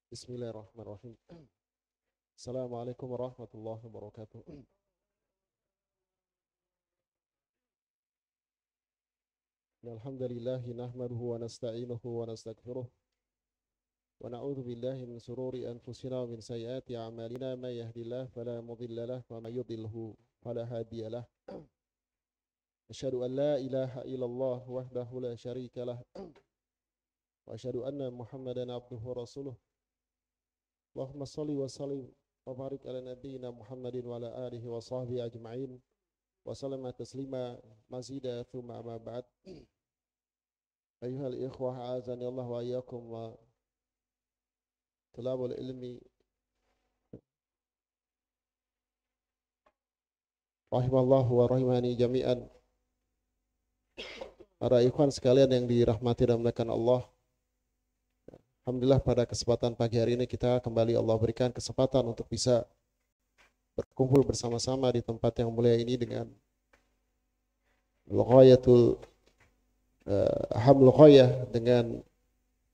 Bismillahirrahmanirrahim. Assalamualaikum warahmatullahi wabarakatuh. Alhamdulillahi nahmaduhu wa nasta'inuhu wa nastaghfiruh wa na'udzu billahi min sururi anfusina wa min sayyiati a'malina may yahdihillahu fala mudilla lahu wa may yudlilhu fala hadiya lahu. Asyhadu an la ilaha illallah wahdahu la syarika lah wa asyhadu anna Muhammadan abduhu wa rasuluh. Allahumma shalli wa sallim wa barik ala nabiyyina Muhammadin wa ala alihi wa sahbihi ajma'in wa sallama taslima mazida thumma amma ba'd. Ayuhal ikhwah a'azani Allah wa iyyakum wa tulabul ilmi rahimallahu wa rahimani jami'an. Para ikhwan sekalian yang dirahmati dan dimuliakan Allah, alhamdulillah pada kesempatan pagi hari ini kita kembali Allah berikan kesempatan untuk bisa berkumpul bersama-sama di tempat yang mulia ini dengan ghayatul haml ghayah, dengan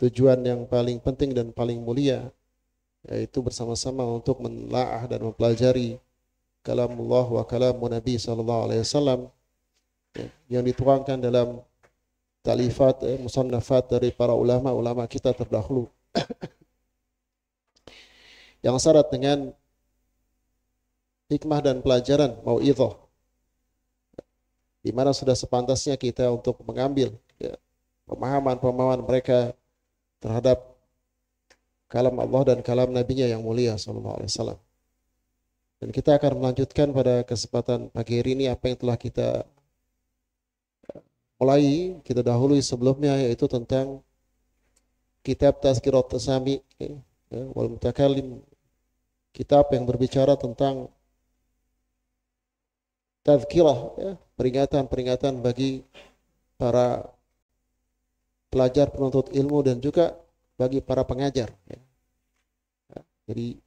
tujuan yang paling penting dan paling mulia, yaitu bersama-sama untuk menelaah dan mempelajari kalamullah wa kalamun Nabi sallallahu alaihi wasallam yang dituangkan dalam ta'lifat musannafat dari para ulama-ulama kita terdahulu yang syarat dengan hikmah dan pelajaran mau'izah, di mana sudah sepantasnya kita untuk mengambil pemahaman-pemahaman mereka terhadap kalam Allah dan kalam Nabi-Nya yang mulia sallallahu alaihi wasallam. Dan kita akan melanjutkan pada kesempatan pagi hari ini apa yang telah kita mulai, kita dahului sebelumnya, yaitu tentang kitab Tazkirat Sami wal Mutakallim, kitab yang berbicara tentang tazkirah, peringatan-peringatan bagi para pelajar penuntut ilmu dan juga bagi para pengajar. Jadi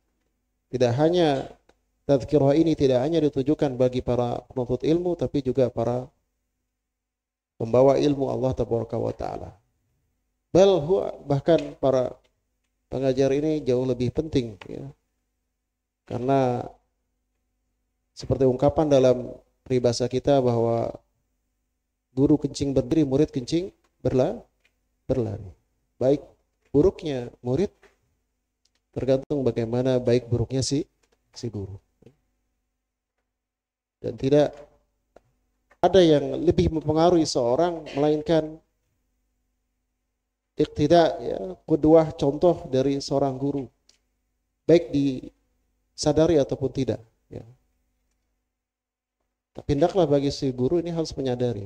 tidak hanya tazkirah ini tidak hanya ditujukan bagi para penuntut ilmu, tapi juga para pembawa ilmu Allah tabaraka wa taala. Bahkan para pengajar ini jauh lebih penting, karena seperti ungkapan dalam peribahasa kita bahwa guru kencing berdiri, murid kencing berlari. Baik buruknya murid tergantung bagaimana baik buruknya si guru. Dan tidak ada yang lebih mempengaruhi seorang melainkan iqtida, qudwah, contoh dari seorang guru, baik disadari ataupun tidak. Tapi hendaklah bagi si guru ini harus menyadari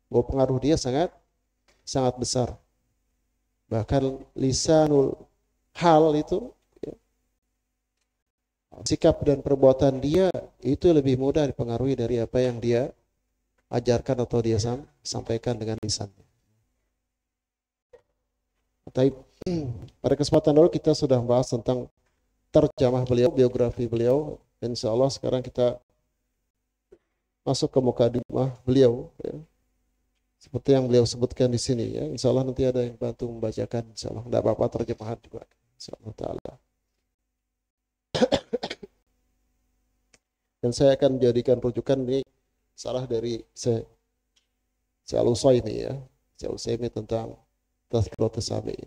bahwa pengaruh dia sangat besar. Bahkan lisanul hal itu, sikap dan perbuatan dia itu lebih mudah dipengaruhi dari apa yang dia ajarkan atau dia sampaikan dengan lisannya. Tapi pada kesempatan dulu kita sudah membahas tentang terjemah beliau, biografi beliau. Insya Allah sekarang kita masuk ke mukadimah beliau, seperti yang beliau sebutkan di sini. Insya Allah nanti ada yang bantu membacakan. Insya Allah tidak apa-apa terjemahan juga. Insya Allah Taala. Dan saya akan menjadikan rujukan ini salah dari Syekh Al-Utsaimin, Syekh Al-Utsaimin tentang Tazkirat Sami.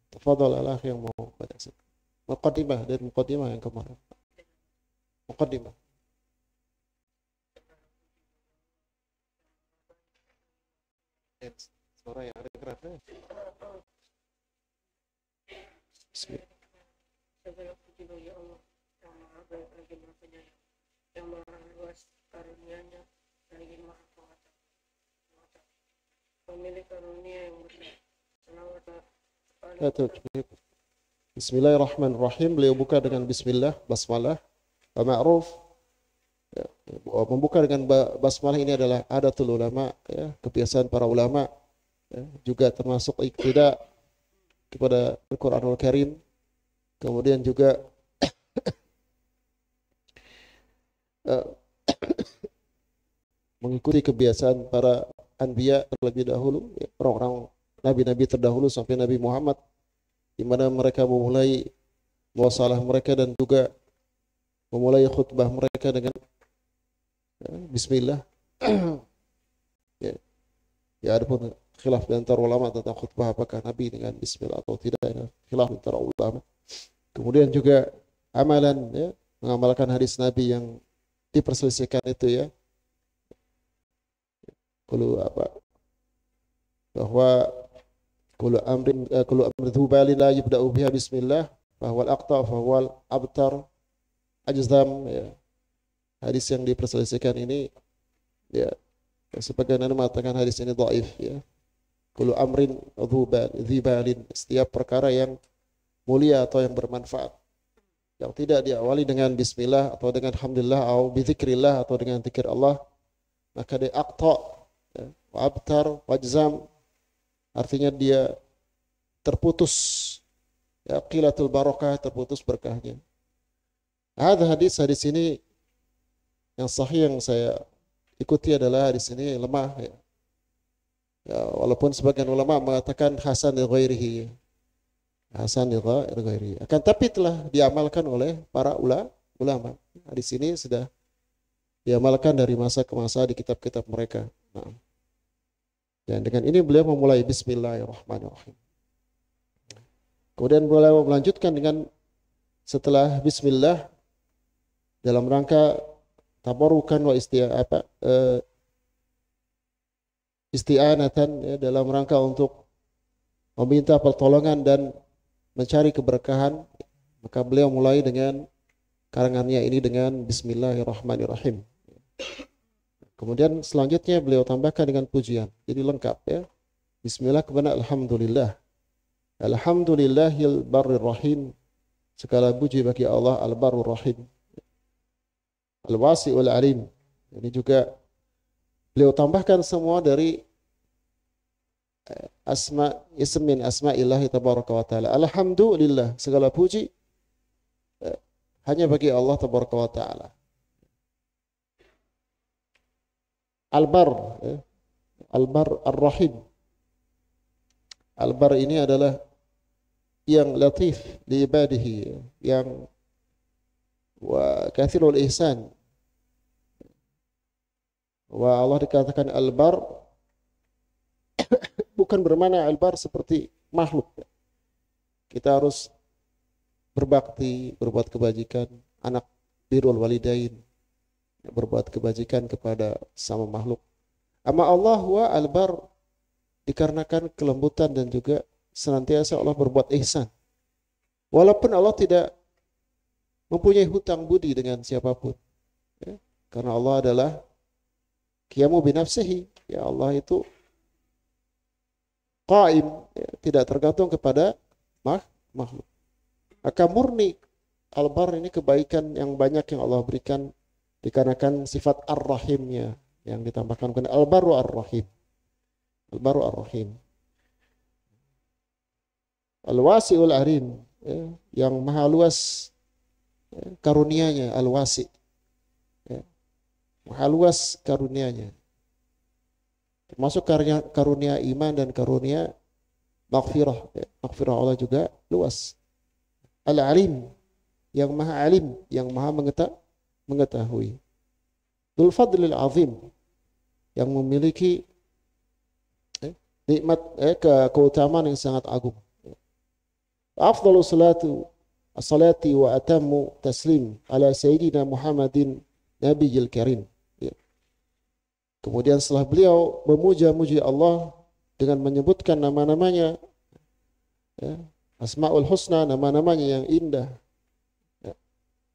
Tafadhal al-akh yang mau baca. Muqaddimah dan muqaddimah yang kemarin. Muqaddimah. Suara yang ada keratnya. Bismillah. Yang maha luas karunia-Nya lagi maha kuasa, pemilik karunia yang besar. Bismillahirrahmanirrahim. Beliau buka dengan bismillah, basmalah, wa ma'ruf. Membuka dengan basmalah ini adalah adatul ulama, kebiasaan para ulama, juga termasuk iqtida kepada Al-Qur'anul Karim. Kemudian juga mengikuti kebiasaan para anbiya terlebih dahulu, orang-orang nabi-nabi terdahulu sampai Nabi Muhammad di mana mereka memulai muasalah mereka dan juga memulai khutbah mereka dengan bismillah. Ya, ya adapun khilaf di antara ulama tentang khutbah apakah Nabi dengan bismillah atau tidak, ya, khilaf di antara ulama. Kemudian juga amalan, ya, mengamalkan hadis Nabi yang diperselisihkan itu, ya, kalau apa, bahwa kullu amrin dhubalin la yubda'u biha bismillah bahwa al-aqta bahwa al-abtar ajzam, ya. Hadis yang diperselisihkan ini, ya, sebagian orang mengatakan hadis ini dhaif, ya. Kullu amrin dhubalin, setiap perkara yang mulia atau yang bermanfaat yang tidak diawali dengan bismillah atau dengan alhamdulillah atau bizikrillah atau dengan zikir Allah, maka dia aqta, ya, wa abtar wajzam, artinya dia terputus, ya, qilatul barakah, terputus berkahnya. Hadis ini yang sahih yang saya ikuti adalah hadis ini lemah, ya. Ya, walaupun sebagian ulama mengatakan hasan li ghairihi, hasan li ghairihi, akan tapi telah diamalkan oleh para ulama. Hadis ini sudah diamalkan dari masa ke masa di kitab-kitab mereka. Nah, dan dengan ini beliau memulai bismillahirrahmanirrahim. Kemudian beliau melanjutkan dengan setelah bismillah dalam rangka tabarukan wa isti'anatan, ya, dalam rangka untuk meminta pertolongan dan mencari keberkahan, maka beliau mulai dengan karangannya ini dengan bismillahirrahmanirrahim. Kemudian selanjutnya beliau tambahkan dengan pujian, jadi lengkap, ya. Bismillah kepada alhamdulillah. Alhamdulillahil barrir rahim. Segala puji bagi Allah al-barur rahim. Al-wasi'ul alim. Ini juga beliau tambahkan semua dari ism min asma'illahi tabaraka wa ta'ala. Alhamdulillah, segala puji hanya bagi Allah tabaraka wa ta'ala. Al-bar, ya. Al-bar ar-rahim. Al-bar ini adalah yang latif li ibadihi, yang wa kathirul ihsan. Wa Allah dikatakan al-bar bukan bermakna al-bar seperti makhluk. Kita harus berbakti, berbuat kebajikan, anak birrul walidain, berbuat kebajikan kepada sama makhluk. Amma Allah wa al-bar dikarenakan kelembutan dan juga senantiasa Allah berbuat ihsan. Walaupun Allah tidak mempunyai hutang budi dengan siapapun, ya, karena Allah adalah qiyamu binafsihi, ya, Allah itu qaim, ya, tidak tergantung kepada makhluk. Maka murni al-bar ini kebaikan yang banyak yang Allah berikan dikarenakan sifat ar-rahimnya yang ditambahkan dengan al-baru ar-rahim. Al-baru ar-rahim. Al-wasi'ul arim, ya, yang maha luas, ya, karunianya, al-wasi', ya, maha luas karunianya. Termasuk karunia iman dan karunia maghfirah, ya. Maghfirah Allah juga luas. Al-alim, yang maha alim, yang maha mengetahui. Dzul fadlil azim, yang memiliki nikmat, keutamaan yang sangat agung. Afdalu salati wa atammu taslim ala sayyidina Muhammadin nabiyil karim. Ya. Kemudian setelah beliau memuja-muji Allah dengan menyebutkan nama-namanya, ya, Asmaul Husna, nama-namanya yang indah, ya,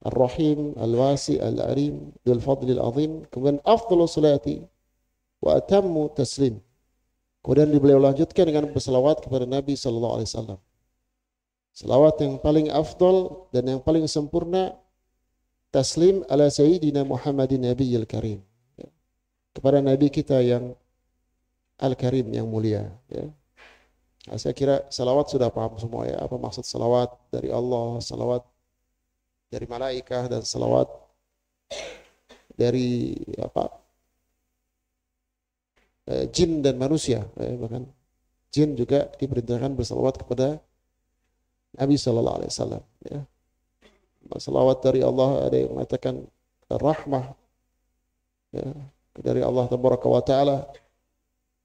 Ar-Rahim, Al-Wasi, Al-Arim, Dzul Fadlil Azim. Kemudian afdalu salati wa atammu taslim. Kemudian beliau lanjutkan dengan berselawat kepada Nabi sallallahu alaihi wasallam. Selawat yang paling afdal dan yang paling sempurna, taslim ala sayyidina Muhammadin nabiyil karim, ya, kepada nabi kita yang al-karim, yang mulia, ya. Nah, saya kira salawat sudah paham semua, ya, apa maksud salawat dari Allah, salawat dari malaikat, dan salawat dari jin dan manusia, ya. Bahkan jin juga diperintahkan bersalawat kepada Nabi sallallahu alaihi wasallam ya. Salawat dari Allah, ada yang mengatakan rahmah ya, dari Allah tabaraka wa taala.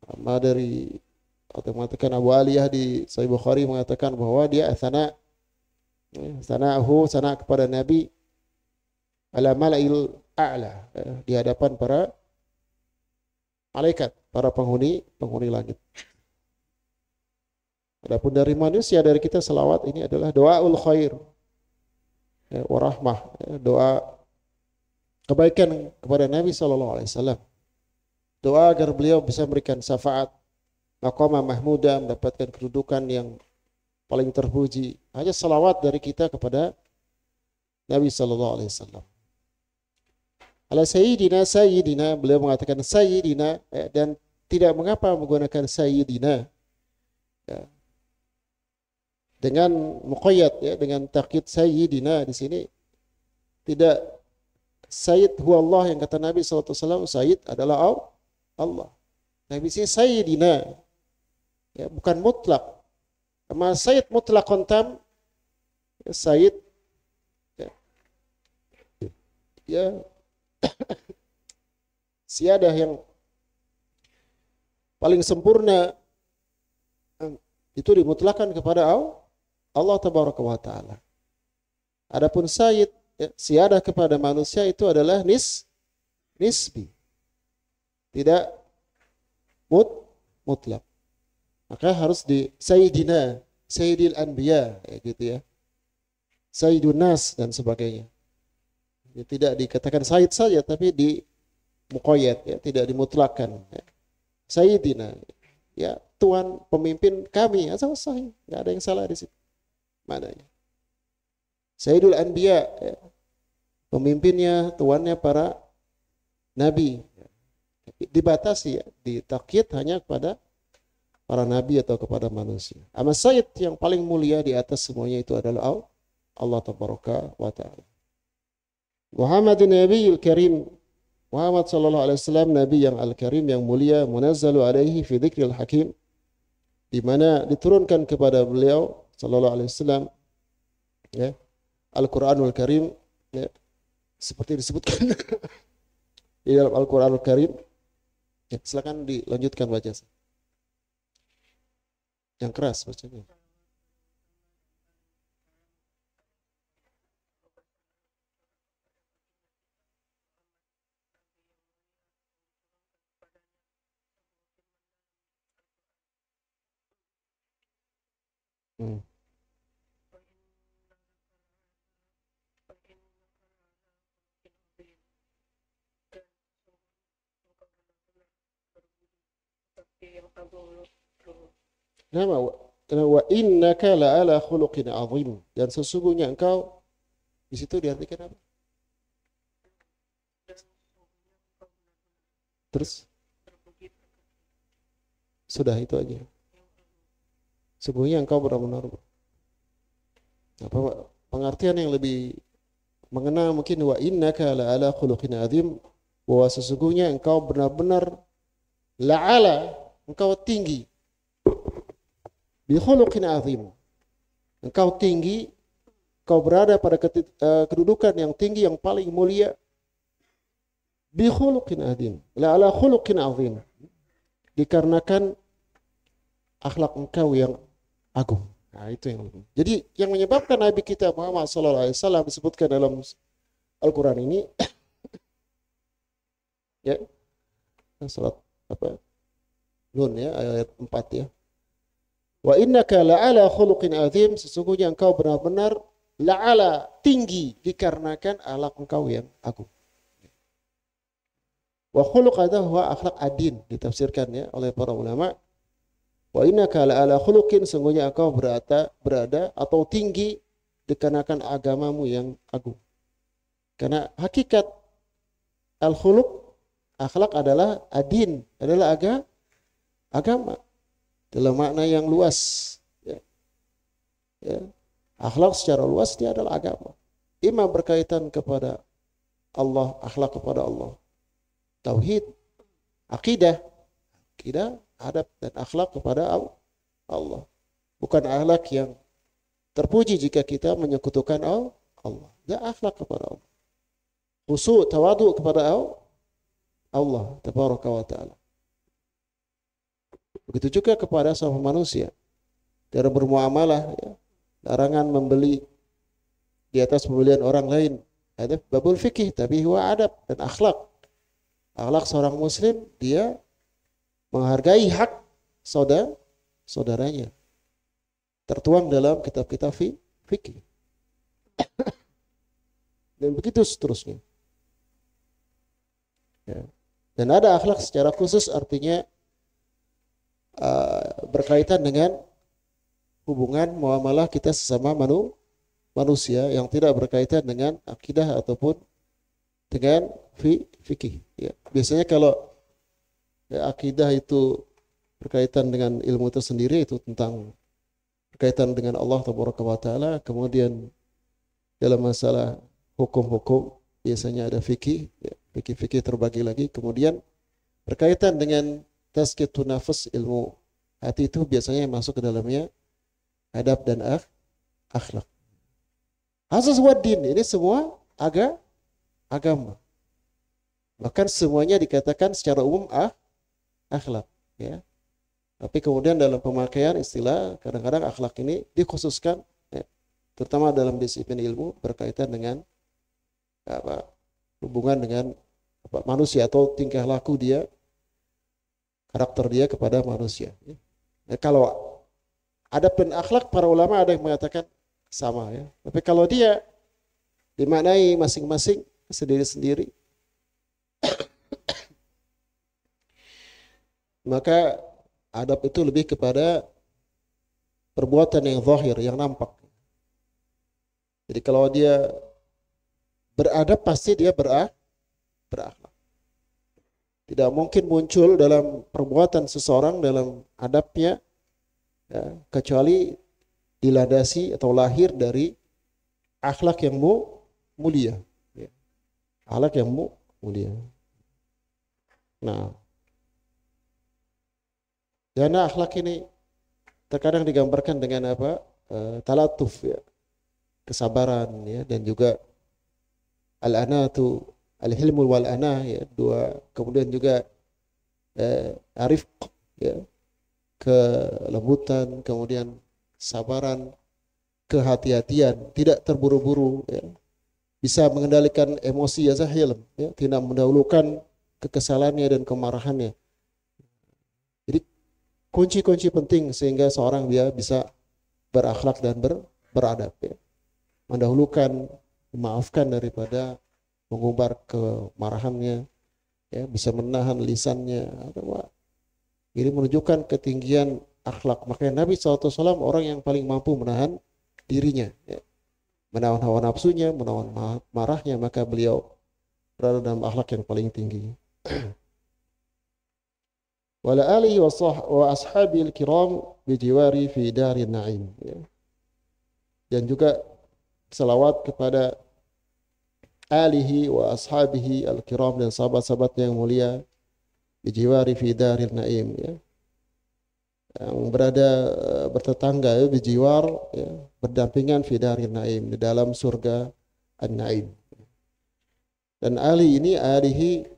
Amma dari atau mengatakan Abu Aliyah di Sahih Bukhari mengatakan bahwa dia sana kepada Nabi ala mala'il a'la di hadapan para malaikat, para penghuni langit. Adapun dari manusia, dari kita salawat ini adalah doaul khair ya, wa rahmah ya, doa kebaikan kepada Nabi sallallahu alaihi wasallam. Doa agar beliau bisa memberikan syafaat, maqamah mahmudah, mendapatkan kedudukan yang paling terpuji. Hanya salawat dari kita kepada Nabi sallallahu alaihi wasallam. Ala sayyidina, beliau mengatakan sayyidina ya, dan tidak mengapa menggunakan sayyidina ya. Dengan muqayyad ya, dengan takkid sayyidina di sini tidak sayyid huwa Allah yang kata Nabi sallallahu alaihi wasallam, sayyid adalah Allah. Nabi sini sayyidina ya, bukan mutlak. Sama sayyid mutlaqan tam ya, sayyid ya siadah yang paling sempurna itu dimutlakan kepada Allah tabaraka wa taala. Adapun sayyid ya, siadah kepada manusia itu adalah nisbi. Tidak mutlak. Maka harus di sayyidina, sayyidil anbiya ya gitu ya. Sayyidun nas dan sebagainya. Ya, tidak dikatakan sayyid saja tapi di muqayyad ya, tidak dimutlakkan ya. Sayyidina ya, tuan pemimpin kami, asal sahih, enggak ada yang salah di situ. Maknanya. Sayyidul anbiya ya. Pemimpinnya, tuannya para nabi. Dibatasi ya, ditakyid hanya kepada para nabi atau kepada manusia. Amma sayyid yang paling mulia di atas semuanya itu adalah Allah tabaraka wa taala. Muhammadun nabiyul karim, Muhammad sallallahu alaihi wasallam nabi yang al-karim yang mulia, munazzalu alaihi fi dzikril hakim, di mana diturunkan kepada beliau sallallahu alaihi wasallam ya Al-Qur'anul Karim ya, seperti disebutkan di dalam Al-Qur'anul Karim. Ya, silakan dilanjutkan baca. Yang keras bacanya. Nama wa innaka la'ala khuluqin azim, dan sesungguhnya engkau di situ diartikan apa? Terus sudah itu aja. Sesungguhnya engkau benar-benar apa pengertian yang lebih mengenal mungkin wa innaka la'ala khuluqin azim, bahwa sesungguhnya engkau benar-benar la'ala, engkau tinggi, bi khuluqin azim, engkau tinggi, engkau berada pada kedudukan yang tinggi, yang paling mulia, bi khuluqin azim, la'ala khuluqin azim, dikarenakan akhlak engkau yang agung. Nah, itu yang lebih. Jadi yang menyebabkan Nabi kita Muhammad sallallahu alaihi wasallam disebutkan dalam Al-Qur'an ini ya surat apa? Nun ya, ayat 4 ya. Wa innaka la'ala khuluqin azim, sesungguhnya engkau benar-benar la'ala, tinggi, dikarenakan akhlak engkau yang agung. Wa khuluq adalah akhlak adin, ditafsirkan ya oleh para ulama. Wa innaka la'ala khuluqin, sesungguhnya engkau berada atau tinggi dikarenakan agamamu yang agung. Karena hakikat al-khuluq, akhlak adalah adin, adalah agama dalam makna yang luas ya. Ya. Akhlak secara luas dia adalah agama, imam berkaitan kepada Allah, akhlak kepada Allah, tauhid, akidah, adab dan akhlak kepada Allah, bukan akhlak yang terpuji jika kita menyekutukan Allah. Dan akhlak kepada Allah. Khusyuk, tawadu kepada Allah tabaraka wa ta'ala. Begitu juga kepada sama manusia. Dalam bermuamalah, ya, larangan membeli di atas pembelian orang lain. Ada babul fikih, tapi huwa adab dan akhlak. Akhlak seorang muslim, dia menghargai hak saudaranya. Tertuang dalam kitab-kitab fikih. Dan begitu seterusnya. Ya. Dan ada akhlak secara khusus, artinya berkaitan dengan hubungan muamalah kita sesama manusia yang tidak berkaitan dengan akidah ataupun dengan fikih. Ya. Biasanya kalau ya, akidah itu berkaitan dengan ilmu tersendiri, itu tentang berkaitan dengan Allah Taala. Kemudian dalam masalah hukum-hukum biasanya ada fikih, ya. Fikih terbagi lagi. Kemudian berkaitan dengan tazkiyatun nafs, ilmu hati, itu biasanya masuk ke dalamnya adab dan akhlak. Asas waddin, ini semua agama. Bahkan semuanya dikatakan secara umum akhlak, ya. Tapi kemudian dalam pemakaian istilah kadang-kadang akhlak ini dikhususkan, ya, terutama dalam disiplin ilmu berkaitan dengan hubungan dengan manusia atau tingkah laku dia, karakter dia kepada manusia. Nah, kalau adab dan akhlak, para ulama ada yang mengatakan sama, ya. Tapi kalau dia dimaknai masing-masing sendiri-sendiri, maka adab itu lebih kepada perbuatan yang zahir, yang nampak. Jadi kalau dia beradab, pasti dia berakhlak. Tidak mungkin muncul dalam perbuatan seseorang, dalam adabnya, ya, kecuali dilandasi atau lahir dari akhlak yang mulia, ya. Akhlak yang mulia. Nah, karena akhlak ini terkadang digambarkan dengan apa? Talatuf, ya, kesabaran, ya, dan juga al-anatu, al-hilmul wal-ana, ya, dua. Kemudian juga arif, ya, kelembutan, kemudian kesabaran, kehati-hatian, tidak terburu-buru, ya. Bisa mengendalikan emosi, ya, hilm, ya, tidak mendahulukan kekesalannya dan kemarahannya. Jadi kunci-kunci penting sehingga seorang dia bisa berakhlak dan beradab, ya. Mendahulukan, memaafkan daripada mengumbar kemarahannya, ya, bisa menahan lisannya. Ini menunjukkan ketinggian akhlak. Makanya Nabi SAW orang yang paling mampu menahan dirinya, ya. Menahan hawa nafsunya, menahan marahnya, maka beliau berada dalam akhlak yang paling tinggi. Wala alihi wa ashabil kiram bijiwari fi darin na'im, ya. Dan juga salawat kepada alihi wa ashabihi al-kiram, dan sahabat-sahabatnya yang mulia, bijiwari fi darin na'im, ya, yang berada bertetangga, ya, bijiwar, ya, berdampingan fi darin na'im, di dalam surga an-na'im. Dan ali ini, alihi,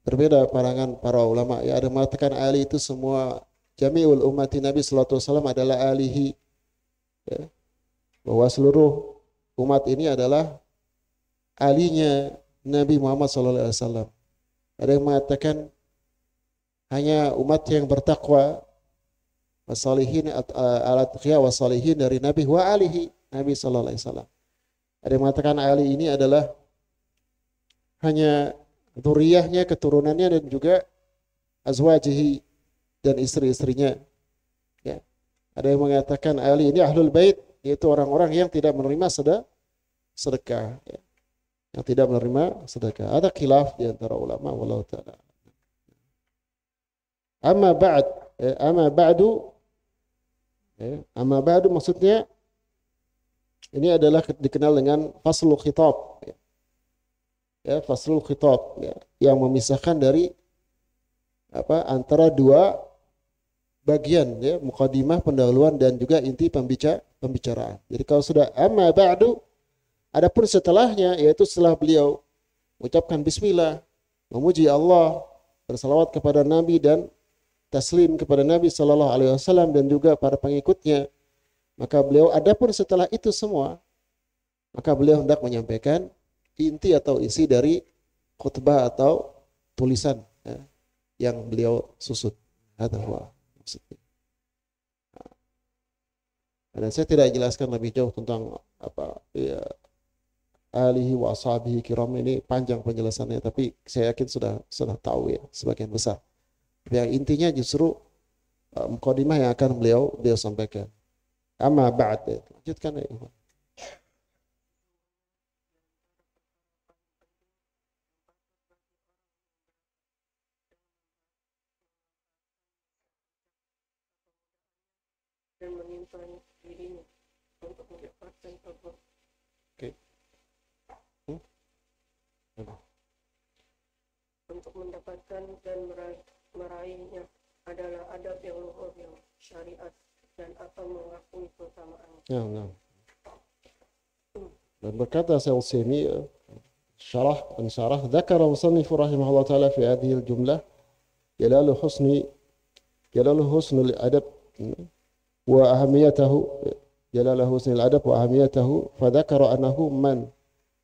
berbeda pandangan para ulama, ya. Ada mengatakan ali itu semua jami'ul ummati Nabi sallallahu alaihi wasallam adalah alihi, ya, bahwa seluruh umat ini adalah alinya Nabi Muhammad sallallahu alaihi wasallam. Ada yang mengatakan hanya umat yang bertakwa, wasalihin, al-atqiya wasalihin dari Nabi wa alihi Nabi sallallahu alaihi wasallam. Ada yang mengatakan ali ini adalah hanya dzurriyyahnya, keturunannya, dan juga azwajihi, dan istri-istrinya, ya. Ada yang mengatakan ali ini ahlul bait, yaitu orang-orang yang tidak menerima sedekah, ya. Yang tidak menerima sedekah. Ada khilaf di antara ulama, wallahu taala. Amma ba'du maksudnya ini adalah dikenal dengan faslul khitab, ya. Ya, faslul khitab, ya, yang memisahkan dari antara dua bagian, ya, muqaddimah, pendahuluan, dan juga inti pembicaraan. Jadi kalau sudah amma ba'du, adapun setelahnya, yaitu setelah beliau mengucapkan bismillah, memuji Allah, bersalawat kepada Nabi dan taslim kepada Nabi Sallallahu Alaihi Wasallam dan juga para pengikutnya, maka beliau adapun setelah itu semua, maka beliau hendak menyampaikan inti atau isi dari khutbah atau tulisan ya, yang beliau susun. Hadza maksudnya. Dan saya tidak jelaskan lebih jauh tentang apa ya, alihi wa ashabihi kiram, ini panjang penjelasannya, tapi saya yakin sudah tahu ya sebagian besar. Yang intinya justru mukadimah yang akan beliau sampaikan. Amma ba'd, lanjutkan ya. Dan menyimpan dirinya untuk mendapatkan Allah. Oke. Untuk mendapatkan dan meraihnya adalah adab yang luhur yang syariat dan akan mengakui keutamaannya. Nah. Dan berkata Al-Syafi'i syarah dzakara musannif rahimahullah taala fi hadhihi al-jumlah yalalu husnul adab wa ahamiyatahu fadzakara annahu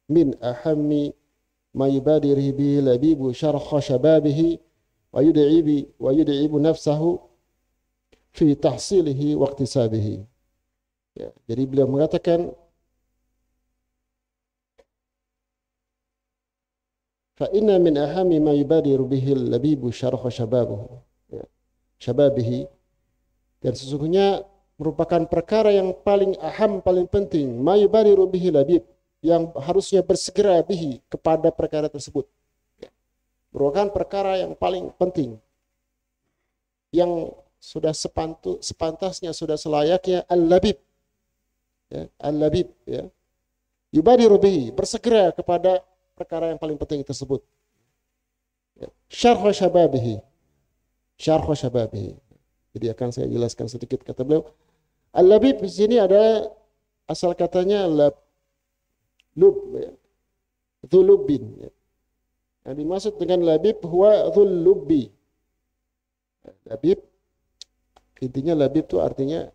min ahammi ma yubadiru bihi labibu syarha syababihi wa yud'ibu nafsahu fi tahsilihi wa iktisabihi. Ya, jadi beliau mengatakan fa inna min ahammi ma yubadiru bihi labibu syarha syababihi, dan sesungguhnya merupakan perkara yang paling paling penting, ma yubadiru bihi labib, yang harusnya bersegera bihi kepada perkara tersebut. Merupakan perkara yang paling penting, yang sudah sepantasnya, sudah selayaknya al-labib, ya, al-labib, ya, yubadiru bihi, bersegera kepada perkara yang paling penting tersebut. Ya. Syarha syababihi. Jadi akan saya jelaskan sedikit, kata beliau. Al-labib di sini ada asal katanya lub, ya. Dzulubin. Ya. Yang dimaksud dengan labib huwa dzulubbi. Labib, intinya labib itu artinya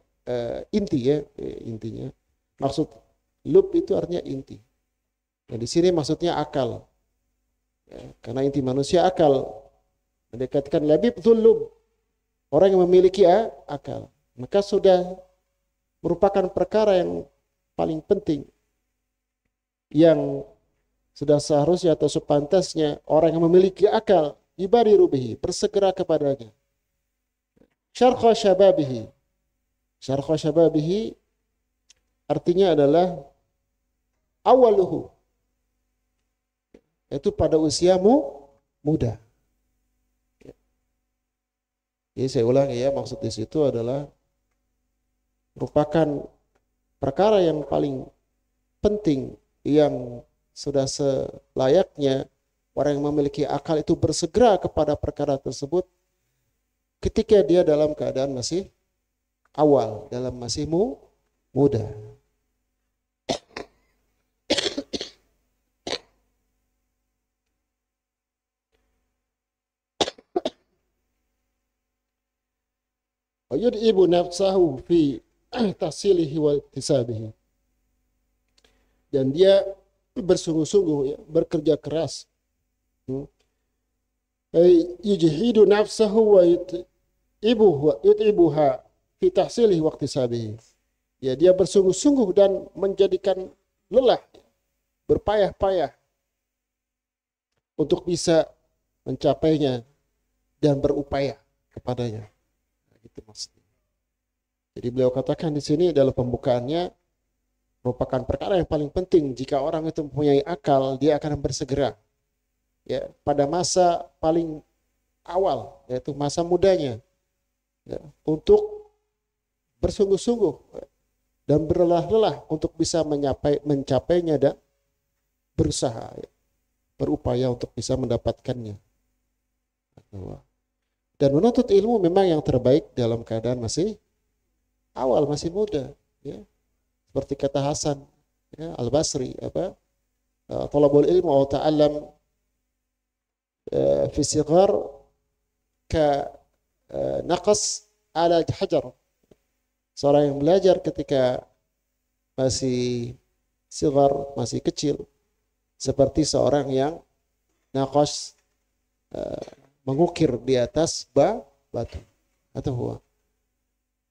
inti ya, intinya. Maksud lub itu artinya inti. Nah, di sini maksudnya akal. Ya, karena inti manusia akal. Mendekatkan labib dzulub, orang yang memiliki akal. Maka sudah merupakan perkara yang paling penting, yang sudah seharusnya atau sepantasnya orang yang memiliki akal yubadiru bihi, bersegera kepadanya. Syarqa syababihi artinya adalah awaluhu, itu pada usiamu muda. Jadi saya ulangi ya, maksud di situ adalah merupakan perkara yang paling penting, yang sudah selayaknya orang yang memiliki akal itu bersegera kepada perkara tersebut ketika dia dalam keadaan masih awal, masih muda. Yud'ibu nafsahu fi tahsilihi wa iktisabihi, dan dia bersungguh-sungguh ya, bekerja keras, yujhidu nafsahu wa yut'ibuha fi tahsilihi wa iktisabihi, ya, dia bersungguh-sungguh dan menjadikan lelah, berpayah-payah untuk bisa mencapainya dan berupaya kepadanya. Itu maksudnya. Jadi beliau katakan di sini dalam pembukaannya, merupakan perkara yang paling penting jika orang itu mempunyai akal, dia akan bersegera ya pada masa paling awal, yaitu masa mudanya, ya, untuk bersungguh-sungguh dan berlelah-lelah untuk bisa mencapainya dan berusaha, ya, berupaya untuk bisa mendapatkannya. Dan menuntut ilmu memang yang terbaik dalam keadaan masih awal, masih muda, ya. Seperti kata Hasan ya, Al-Basri, talabul ilmu wa ta'allam fi sighar ka naqas ala hajar. Seorang yang belajar ketika masih sighar, masih kecil, seperti seorang yang naqas mengukir di atas batu atau huwa.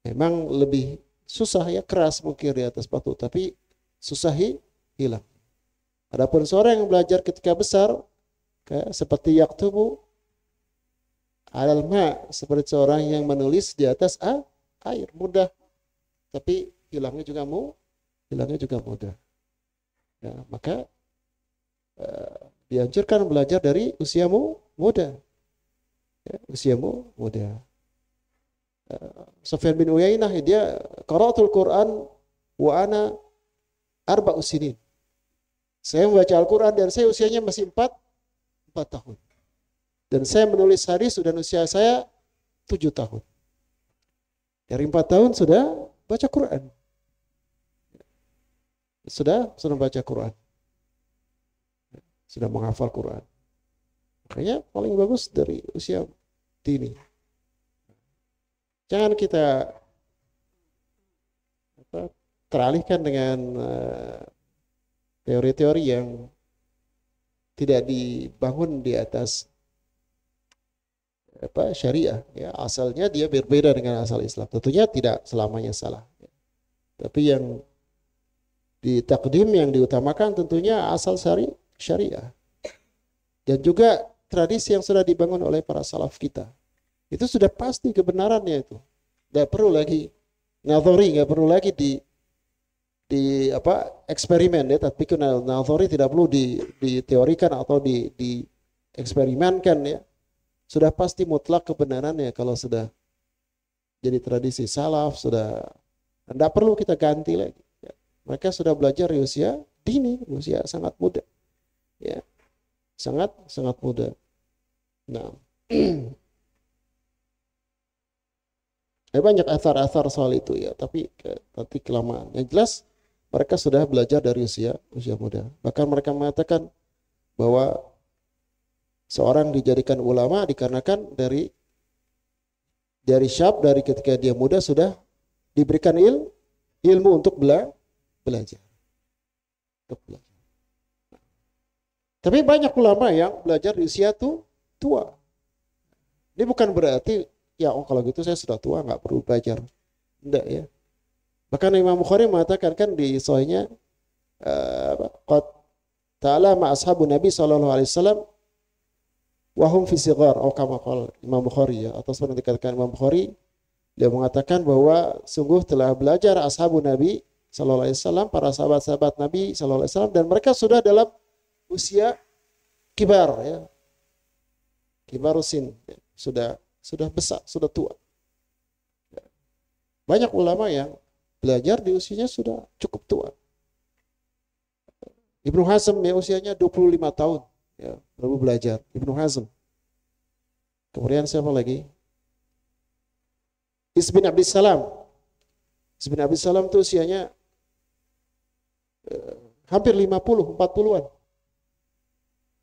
Memang lebih susah ya, keras mengukir di atas batu, tapi susah hilang. Adapun seorang yang belajar ketika besar, seperti yaktubu alal ma, seperti seorang yang menulis di atas air, mudah, tapi hilangnya juga mudah. Ya, maka dianjurkan belajar dari usiamu muda. Ya, usiamu muda. Sufyan bin Uyainah dia qara'atul Quran wa ana arba'u sinin. Saya membaca Al-Quran dan saya usianya masih 4 tahun. Dan saya menulis hadis sudah usia saya 7 tahun. Dari 4 tahun sudah baca Quran. Sudah baca Quran. Sudah menghafal Quran. Makanya paling bagus dari usia dini. Jangan kita teralihkan dengan teori-teori yang tidak dibangun di atas syariah. Ya, asalnya dia berbeda dengan asal Islam. Tentunya tidak selamanya salah. Tapi yang ditakdim, yang diutamakan tentunya asal syariah. Dan juga tradisi yang sudah dibangun oleh para salaf kita. Itu sudah pasti kebenarannya itu. Tidak perlu lagi nazari, nggak perlu lagi di eksperimen ya. Tapi nazari tidak perlu diteorikan atau di eksperimenkan ya. Sudah pasti mutlak kebenarannya kalau sudah jadi tradisi salaf, sudah tidak perlu kita ganti lagi. Ya. Mereka sudah belajar di usia dini, usia sangat muda. Ya. Sangat muda. Nah, banyak athar-athar soal itu ya, tapi nanti kelamaan. Yang jelas mereka sudah belajar dari usia muda. Bahkan mereka mengatakan bahwa seorang dijadikan ulama dikarenakan dari ketika dia muda sudah diberikan ilmu untuk belajar. Tapi banyak ulama yang belajar di usia tua. Ini bukan berarti ya kalau gitu saya sudah tua nggak perlu belajar. Enggak ya. Bahkan Imam Bukhari mengatakan kan di sahihnya qad ta'allama ashabu Nabi sallallahu alaihi wasallam wa hum fi sighar atau kama qala Imam Bukhari ya, atau seperti dikatakan Imam Bukhari, dia mengatakan bahwa sungguh telah belajar ashabu Nabi sallallahu alaihi wasallam, para sahabat-sahabat Nabi sallallahu alaihi wasallam, dan mereka sudah dalam usia kibar ya. Kibarusin ya. Sudah besar, sudah tua. Banyak ulama yang belajar di usianya sudah cukup tua. Ibnu Hazm ya usianya 25 tahun ya, baru belajar. Ibnu Hazm. Kemudian siapa lagi? Is bin Abdissalam. Is bin Abdissalam itu usianya hampir 40-an.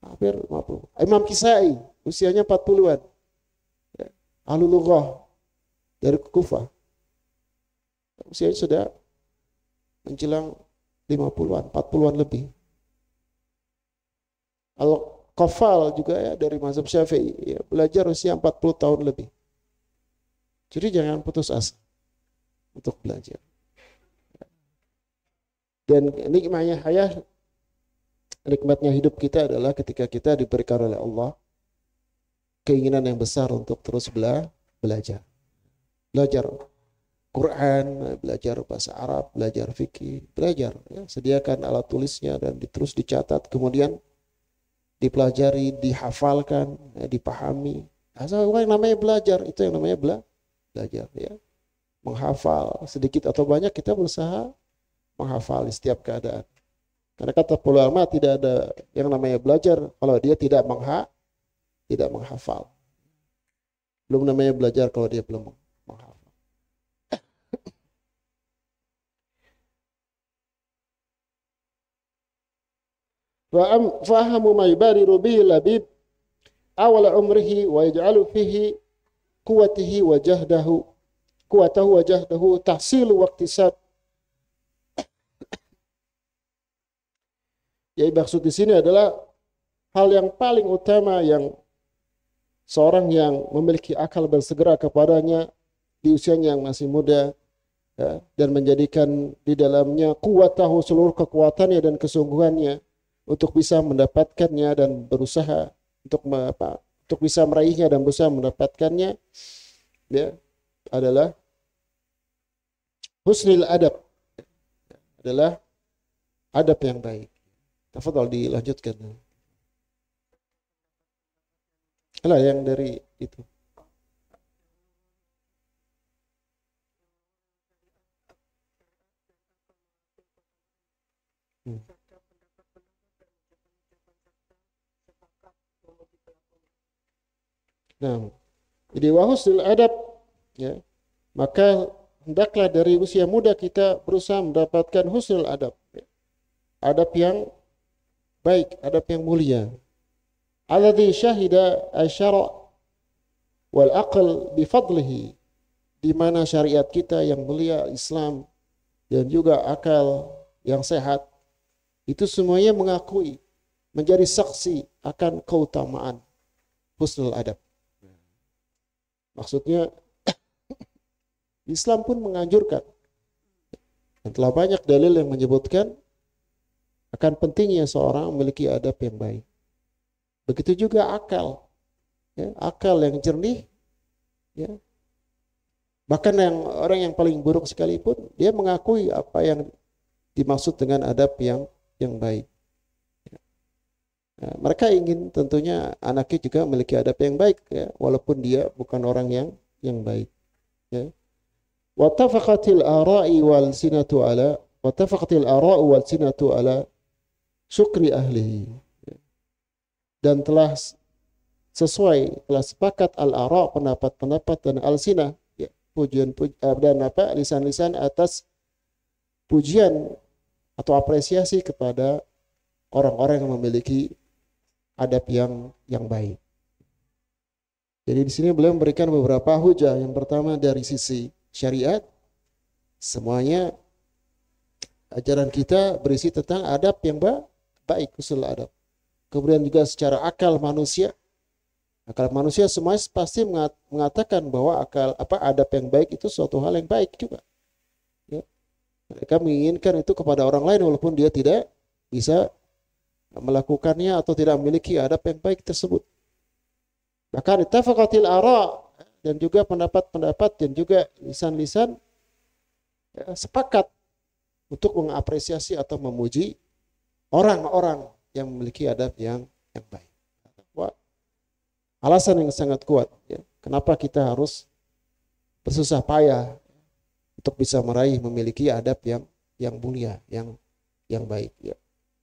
Hampir 50. Imam Kisai usianya 40-an. Ahlul Lughah dari Kufah. Usianya sudah menjelang 50-an, 40-an lebih. Al-Qafal juga ya dari mazhab Syafi'i ya, belajar usia 40 tahun lebih. Jadi jangan putus asa untuk belajar. Dan nikmatnya hidup kita adalah ketika kita diberikan oleh Allah keinginan yang besar untuk terus belajar. Belajar Quran, belajar bahasa Arab, belajar fikih, belajar. Ya, sediakan alat tulisnya dan terus dicatat, kemudian dipelajari, dihafalkan, ya, dipahami. Asal yang namanya belajar, itu yang namanya belajar. Ya. Menghafal, sedikit atau banyak kita berusaha menghafal di setiap keadaan. Karena kata ulama tidak ada yang namanya belajar kalau dia tidak menghafal. Belum namanya belajar kalau dia belum menghafal. fahamu ma yubariru bihi labib awal umrihi wa yaj'alu fihi quwatahu wa jahdahu tahsilu waqtisab. Yang maksud di sini adalah hal yang paling utama yang seorang yang memiliki akal bersegera kepadanya di usianya yang masih muda, ya, dan menjadikan di dalamnya quwatahu, seluruh kekuatannya dan kesungguhannya untuk bisa mendapatkannya dan berusaha untuk bisa meraihnya dan berusaha mendapatkannya, ya, adalah husnul adab, adalah adab yang baik. Tafadhal dilanjutkan. Lah yang dari itu. Nah, jadi wahusnul adab, ya, maka hendaklah dari usia muda kita berusaha mendapatkan husnul adab, ya. Adab yang baik, adab yang mulia. Alladhi syahida asyara wal aql bifadlihi, di mana syariat kita yang mulia Islam dan juga akal yang sehat itu semuanya mengakui, menjadi saksi akan keutamaan husnul adab. Maksudnya Islam pun menganjurkan, dan telah banyak dalil yang menyebutkan akan pentingnya seorang memiliki adab yang baik. Begitu juga akal, ya, akal yang jernih, ya. Bahkan orang yang paling buruk sekalipun dia mengakui apa yang dimaksud dengan adab yang baik. Ya. Nah, mereka ingin tentunya anaknya juga memiliki adab yang baik, ya, walaupun dia bukan orang yang baik. Ya. Wattafaqatil ara'i wal sinatu ala syukri ahlihi. Dan telah sepakat al-ara, pendapat-pendapat, dan al-sinah, ya, dan lisan-lisan atas pujian atau apresiasi kepada orang-orang yang memiliki adab yang baik. Jadi di sini beliau memberikan beberapa hujah. Yang pertama dari sisi syariat, semuanya ajaran kita berisi tentang adab yang baik, usul adab. Kemudian juga secara akal manusia semuanya pasti mengatakan bahwa adab yang baik itu suatu hal yang baik juga. Ya. Mereka menginginkan itu kepada orang lain walaupun dia tidak bisa melakukannya atau tidak memiliki adab yang baik tersebut. Bahkan ittafaqatil ara, dan juga pendapat-pendapat dan juga lisan-lisan, ya, sepakat untuk mengapresiasi atau memuji orang-orang yang memiliki adab yang baik. Wah, alasan yang sangat kuat, ya, kenapa kita harus bersusah payah untuk bisa memiliki adab yang mulia, yang baik. Ya.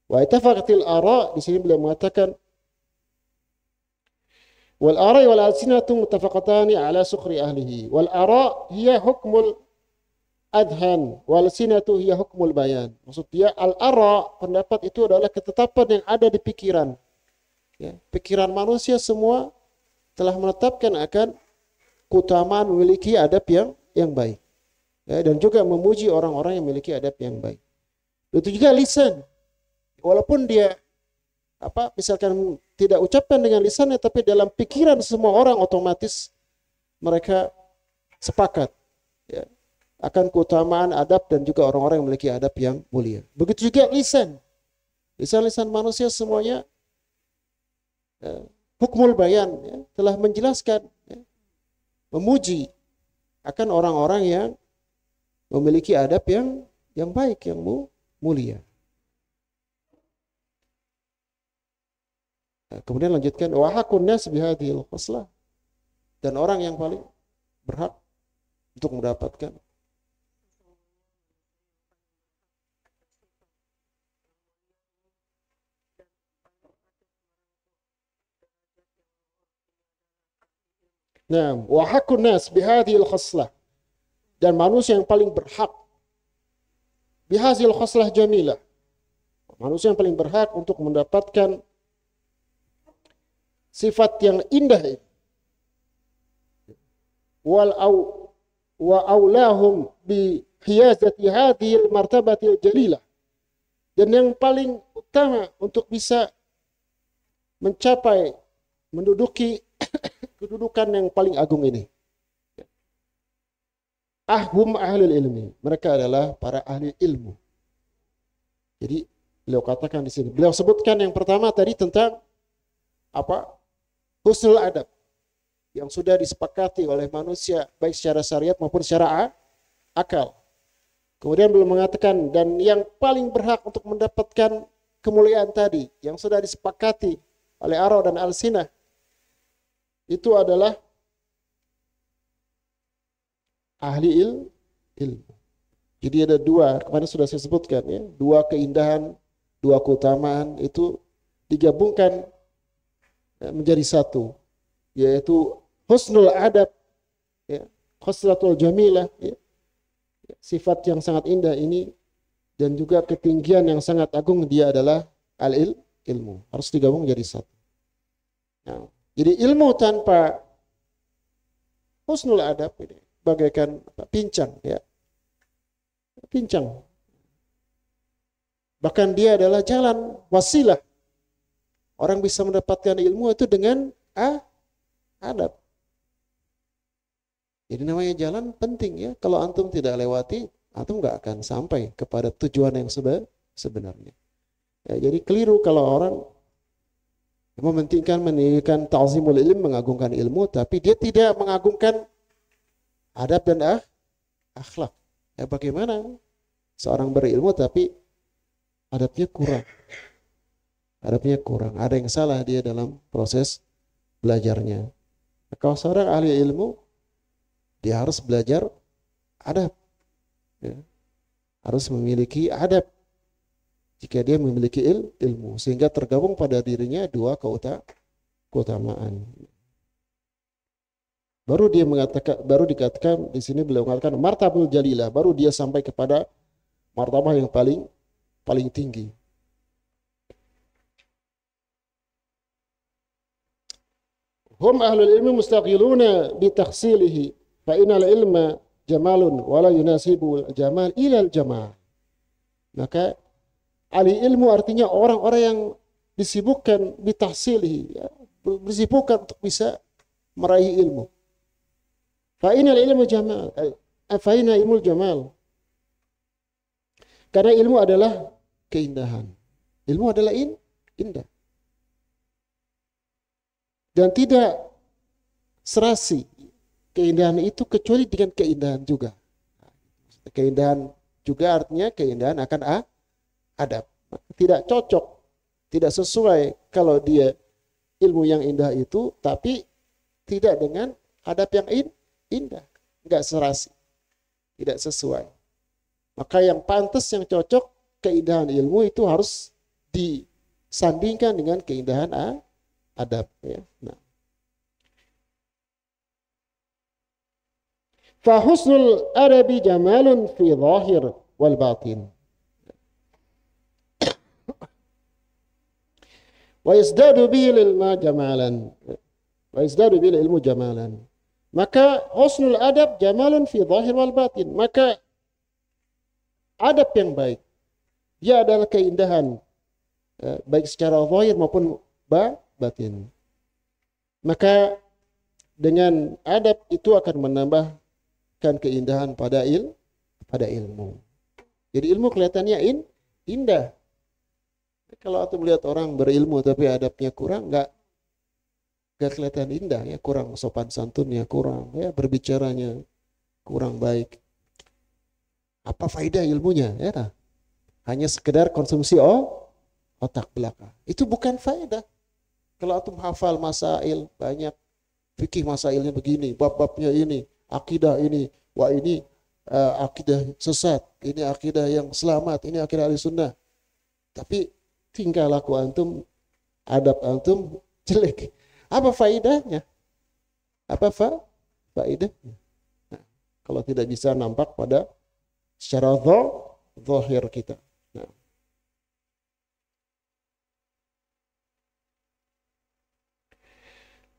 Wa ittafaqatil ara, di sini beliau mengatakan wal ara wal alsinatu muttafaqatani ala sukhri ahlihi. Wal ara hiya hukmul adhan wal sinatu hiya hukmul bayan. Maksudnya al-ara, pendapat itu adalah ketetapan yang ada di pikiran. Ya, pikiran manusia semua telah menetapkan akan keutamaan memiliki adab yang baik. Ya, dan juga memuji orang-orang yang memiliki adab yang baik. Itu juga lisan. Walaupun dia misalkan tidak ucapkan dengan lisannya, tapi dalam pikiran semua orang otomatis mereka sepakat, ya, akan keutamaan adab dan juga orang-orang yang memiliki adab yang mulia. Begitu juga lisan manusia semuanya, ya, hukmul bayan, ya, telah menjelaskan, ya, memuji akan orang-orang yang memiliki adab yang baik, yang mulia. Nah, kemudian lanjutkan wa haqqun nas bihadhil khoslah, dan orang yang paling berhak untuk mendapatkan wa haqqun nas bihadhil khoslah, dan manusia yang paling berhak bihadhil khoslah jamilah, Manusia yang paling berhak untuk mendapatkan sifat yang indah ini. Wa aulahum bi hiyazati hadhil martabatil jalilah. Dan yang paling utama untuk bisa mencapai, menduduki kedudukan yang paling agung ini. Ahum ahlul ilmi. Mereka adalah para ahli ilmu. Jadi beliau katakan di sini. Beliau sebutkan yang pertama tadi tentang apa? Husnul adab. Yang sudah disepakati oleh manusia baik secara syariat maupun secara akal. Kemudian beliau mengatakan dan yang paling berhak untuk mendapatkan kemuliaan tadi yang sudah disepakati oleh Ara dan Alsinah itu adalah ahli ilmu. Jadi ada dua, kemarin sudah saya sebutkan ya, dua keindahan, dua keutamaan itu digabungkan menjadi satu, yaitu husnul adab, ya, khoslatul jamilah, ya, sifat yang sangat indah ini dan juga ketinggian yang sangat agung dia adalah ilmu. Harus digabung menjadi satu. Nah, jadi ilmu tanpa husnul adab ini bagaikan pincang, ya. Pincang. Bahkan dia adalah jalan wasilah. Orang bisa mendapatkan ilmu itu dengan adab. Jadi namanya jalan penting ya. Kalau antum tidak lewati, antum nggak akan sampai kepada tujuan yang sebenarnya. Ya, jadi keliru kalau orang mementingkan meninggikan ta'zimul ilm, mengagungkan ilmu, tapi dia tidak mengagungkan adab dan akhlak. Ya bagaimana seorang berilmu tapi adabnya kurang. Adabnya kurang. Ada yang salah dia dalam proses belajarnya. Kalau seorang ahli ilmu, dia harus belajar adab. Ya. Harus memiliki adab. Jika dia memiliki ilmu. Sehingga tergabung pada dirinya dua keutamaan. Baru dikatakan di sini beliau mengatakan martabul jalilah. Baru dia sampai kepada martabah yang paling tinggi. Hum ahlul ilmi mustaqiluna bi takhsilihi. Fa innal ilma jamalun wala yunasibu jamal ilal jamal. Maka ahli ilmu artinya orang-orang yang disibukkan bitahsilihi, ya, bersibukkan untuk bisa meraih ilmu. Fa innal ilmu jamal, fa inna ilmul jamal. Karena ilmu adalah keindahan. Ilmu adalah indah. Dan tidak serasi keindahan itu kecuali dengan keindahan juga. Keindahan juga artinya keindahan akan adab. Tidak cocok, tidak sesuai kalau dia ilmu yang indah itu, tapi tidak dengan adab yang indah. Enggak serasi, tidak sesuai. Maka yang pantas, yang cocok, keindahan ilmu itu harus disandingkan dengan keindahan adab. Ya. Nah. Fahusnul adabi jamalun fi zahir wal batin. Wa yazdadu bihi ilma jamalan. Wa yazdadu bihi ilmu jamalan. Maka husnul adab jamalun fi zahir wal batin. Maka adab yang baik, dia adalah keindahan, baik secara zahir maupun batin. Maka dengan adab itu akan menambahkan keindahan pada ilmu. Jadi ilmu kelihatannya indah. Kalau aku melihat orang berilmu tapi adabnya kurang, nggak kelihatan indah ya, kurang sopan santunnya, kurang ya, berbicaranya kurang baik. Apa faedah ilmunya? Ya, hanya sekedar konsumsi otak belaka. Itu bukan faedah. Kalau antum hafal masail banyak, fikih masailnya begini, bab-babnya ini, akidah ini, wah ini akidah sesat, ini akidah yang selamat, ini akidah ahli sunnah. Tapi tingkah laku antum, adab antum jelek. Apa faedahnya? Apa faedahnya? Nah, kalau tidak bisa nampak pada secara zahir kita. Nah.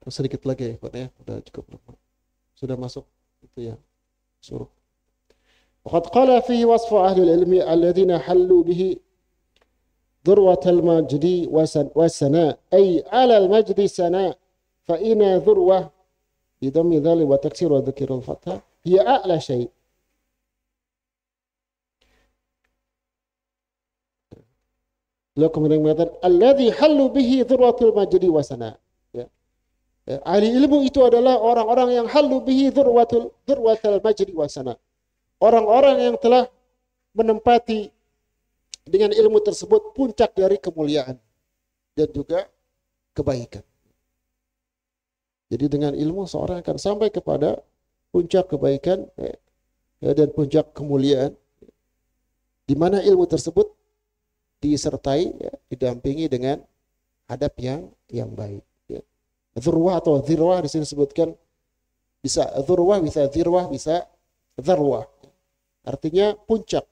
Sedikit lagi ya, udah cukup lama. Sudah masuk itu ya, suruh. Waqad qala fihi wasfu ahli al-ilmi alladhina hallu bihi ذروة المجد والسناء أي على المجد سناء فإن ذروة بضم ذلك وتكسير وذكر الفتح هي أعلى شيء. Beliau kemudian mengatakan alladzi hallu bihi dzurwatul majdi wasana. Ya. Ahli ilmu itu adalah orang-orang yang hallu bihi dzurwatul majdi wasana. Orang-orang yang telah menempati dengan ilmu tersebut puncak dari kemuliaan dan juga kebaikan. Jadi dengan ilmu seorang akan sampai kepada puncak kebaikan dan puncak kemuliaan, di mana ilmu tersebut disertai, didampingi dengan adab yang baik. Dzurwah atau dzirwah di sini disebutkan bisa dzurwah, bisa dzirwah, bisa dzarwah. Artinya puncak.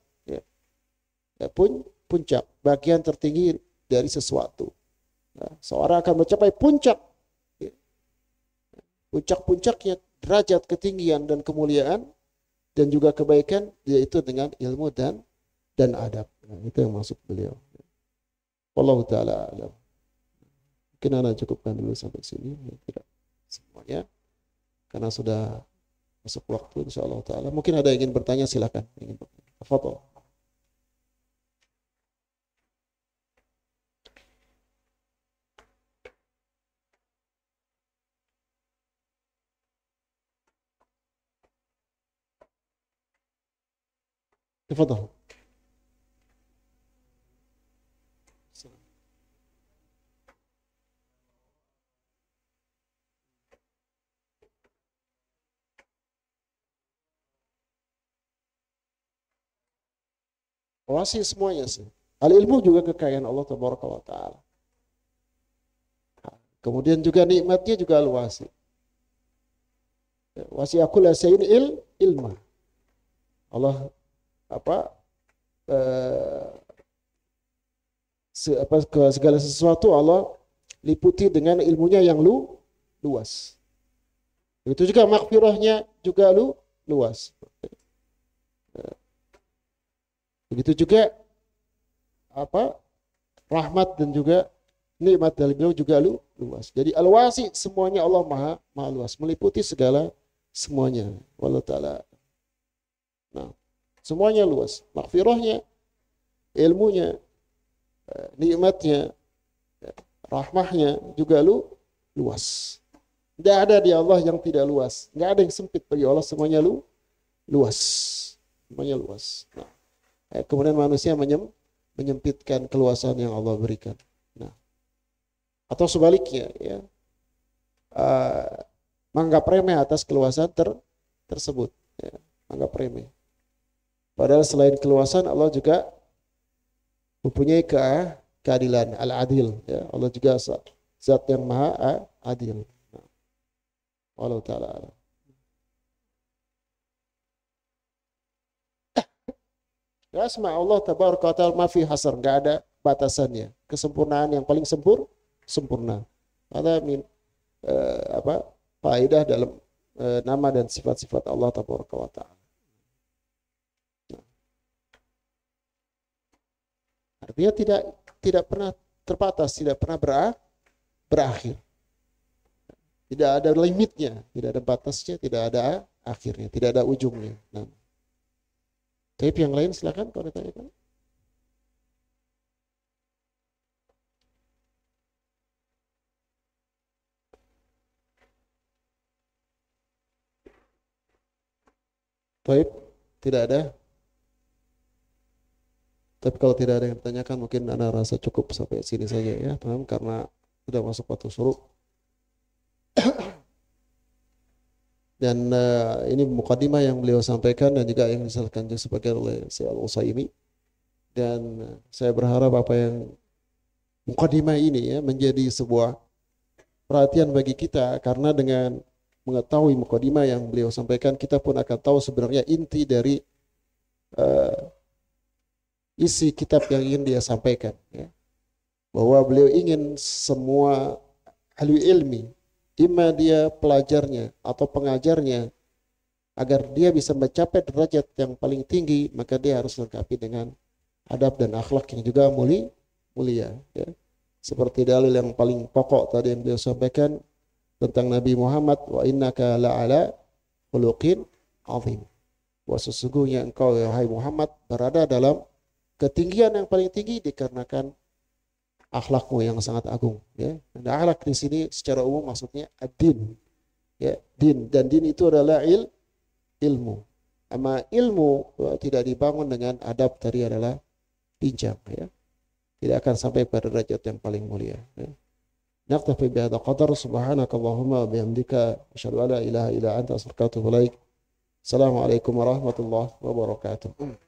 Puncak, bagian tertinggi dari sesuatu. Seorang akan mencapai puncak-puncaknya derajat ketinggian dan kemuliaan dan juga kebaikan, yaitu dengan ilmu dan adab. Itu yang maksud beliau. Wallahu ta'ala alam. Mungkin Anda cukupkan dulu sampai sini, tidak semuanya, karena sudah masuk waktu insyaallah ta'ala. Mungkin ada yang ingin bertanya, silakan. Tafadhol. تفضل. Wasi semuanya sih. Al-ilmu juga kekayaan Allah Tabaraka wa Ta'ala. Kemudian juga nikmatnya juga al-wasi. Wasi aku la sayin ilma. Allah segala sesuatu Allah liputi dengan ilmunya yang luas. Itu juga maghfirahnya juga luas. Begitu juga rahmat dan juga nikmat dari beliau juga luas. Jadi al-wasi semuanya Allah maha luas, meliputi segala semuanya. Wallahu ta'ala. Nah, semuanya luas. Maghfirahnya, ilmunya, nikmatnya, rahmahnya juga luas. Tidak ada di Allah yang tidak luas. Tidak ada yang sempit bagi Allah, semuanya luas. Semuanya luas. Nah, kemudian manusia menyempitkan keluasan yang Allah berikan. Nah, atau sebaliknya, ya, menganggap remeh atas keluasan tersebut. Ya, menganggap remeh. Padahal selain keluasan, Allah juga mempunyai keadilan, al-adil. Ya, Allah juga zat yang maha adil. Allah Ta'ala. Asma Allah Tabaraka wa Ta'ala ma fi hasar, enggak ada batasannya. Kesempurnaan yang paling sempurna. Ada faedah dalam nama dan sifat-sifat Allah Tabaraka wa Ta'ala. Artinya tidak pernah terbatas, tidak pernah berakhir. Tidak ada limitnya, tidak ada batasnya, tidak ada akhirnya, tidak ada ujungnya. Nah. Tapi yang lain silakan kalau ditanyakan. Baik, tidak ada. Tapi kalau tidak ada yang ditanyakan, mungkin Anda rasa cukup sampai sini saja ya, paham? Karena sudah masuk waktu syuruk. Dan ini mukadimah yang beliau sampaikan dan juga yang disampaikan juga sebagai oleh Syekh Al-Utsaimin. Dan saya berharap apa yang mukadimah ini ya menjadi sebuah perhatian bagi kita, karena dengan mengetahui mukadimah yang beliau sampaikan, kita pun akan tahu sebenarnya inti dari isi kitab yang ingin dia sampaikan, ya. Bahwa beliau ingin semua ahli ilmi imma dia pelajarnya atau pengajarnya, agar dia bisa mencapai derajat yang paling tinggi, maka dia harus lengkapi dengan adab dan akhlak yang juga mulia, ya. Seperti dalil yang paling pokok tadi yang beliau sampaikan tentang Nabi Muhammad, wa innaka la'ala khuluqin azim. Wa sesungguhnya engkau ya hai Muhammad berada dalam ketinggian yang paling tinggi dikarenakan akhlakmu yang sangat agung, ya. Dan akhlak di sini secara umum maksudnya ad-din, ya, din, dan din itu adalah ilmu. Ama ilmu tidak dibangun dengan adab tadi adalah pincang, ya. Tidak akan sampai pada derajat yang paling mulia, ya. Naktafi bihadza qadar, subhanakallahumma wa bihamdika asyhadu an la ilaha illa anta astaghfiruka wa atubu ilaik. Assalamualaikum warahmatullahi wabarakatuh.